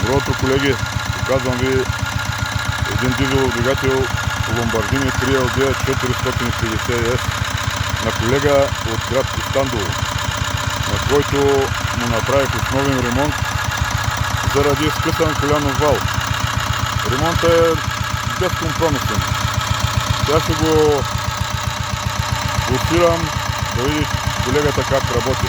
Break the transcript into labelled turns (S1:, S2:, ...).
S1: Другото, колеги, показвам ви един дизелов двигател Lamborghini 3LD 450S на колега от град Костандово, на който му направих основен ремонт заради скъсан колянов вал. Ремонтът е безкомпромисен. Сега ще го пустирам да види колегата как работи.